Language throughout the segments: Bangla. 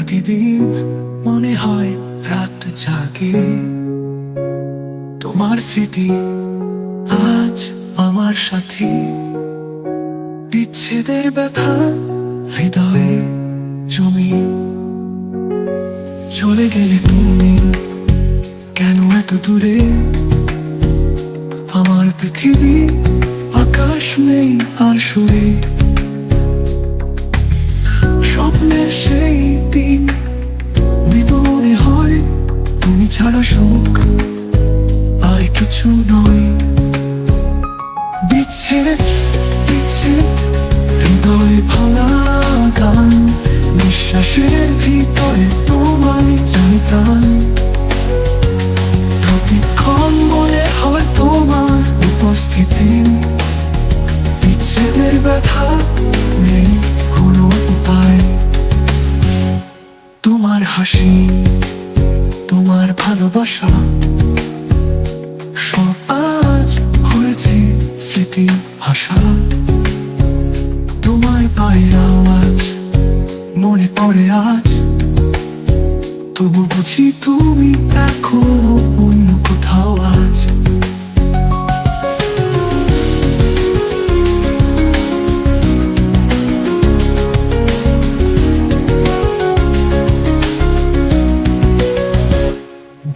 প্রতিদিন মনে হয় রাত জাগে, তোমার স্মৃতি আজ আমার সাথী। বিচ্ছেদের ব্যথা হৃদয়ে জমি, চলে গেলে তুমি কেন এত দূরে? আমার পৃথিবী আকাশ নেই আর সুরে, স্বপ্নের সেই দিন মৃদু মনে হয়, তুমি ছাড়া সুখ আর কিছু নয়। বিচ্ছেদ বিচ্ছেদ হৃদয় ভাঙা গান, নিঃশ্বাসের ভিতরে তোমায় চাই প্রাণ। প্রতিক্ষণ মনে হয় তোমার উপস্থিতি, বিচ্ছেদের ব্যথা নেই কোনো উপায়। তোমার হাসি, তোমার ভালোবাসা সব আজ হয়েছে স্মৃতি ভাষা। তোমায় পায়ের আওয়াজ মনে পড়ে আজ, তবু বুঝি তুমি এখনো অন্য কোথাও আজ।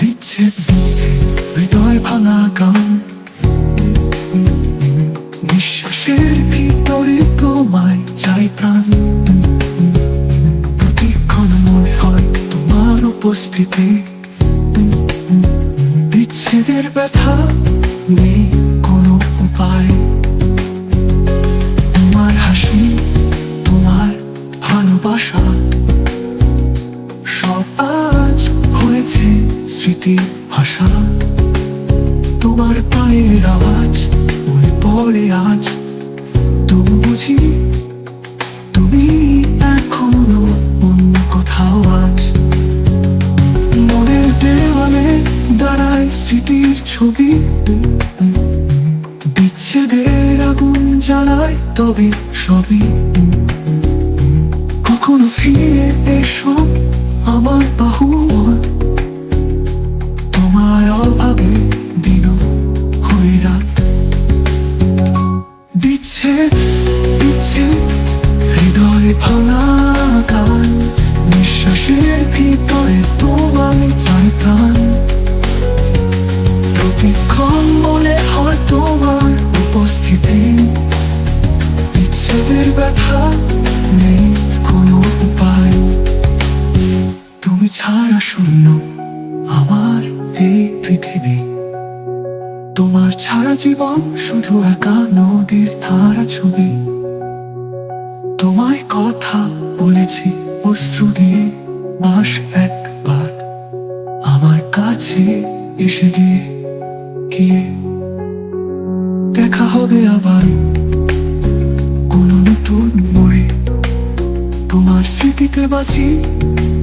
বিচ্ছেদ বিচ্ছেদ হৃদয় ভাঙা গান, নিঃশ্বাসের ভিতরে তোমায় চাই প্রাণ। প্রতিক্ষণ মনে হয় তোমার উপস্থিতি, বিচ্ছেদের ব্যথা নেই কোনো উপায়। তোমার হাসি, তোমার ভালোবাসা সব আজ হয়েছে স্মৃতি ভাষা। তোমার পায়ের আওয়াজ মনে পড়ে আজ, তবু বুঝি তুমি এখনো অন্য কোথাও আজ। মনের দেওয়ালে দাঁড়ায় স্মৃতির ছবি, বিচ্ছেদের আগুন জ্বালায় তবে সবই। কখনো ফিরে এসো আমার বাহু, তোমার অভাবে দিন হয়ে রাত। বিচ্ছেদ বিচ্ছেদ হৃদয়ে ভাঙা গান, নিঃশ্বাসের ভিতরে তোমায় চাই প্রাণ। প্রতিক্ষণ মনে হয় তোমার উপস্থিতি, বিচ্ছেদের ব্যথা নেই কোনো উপায়। তুমি ছাড়া শূন্য আমার এই পৃথিবী, তোমার ছাড়া জীবন শুধু একা নদীর ধারা ছবি। তোমায় কথা বলেছি অশ্রু দিয়ে, মাস একবার আমার কাছে এসে দিয়ে গিয়ে। দেখা হবে আবার কোনো নতুন মোড়ে, তোমার স্মৃতিতে বাঁচি,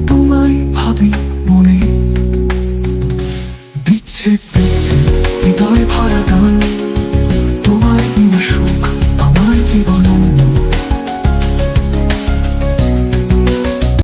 তোমায় ভাবি মনে। বিচ্ছেদ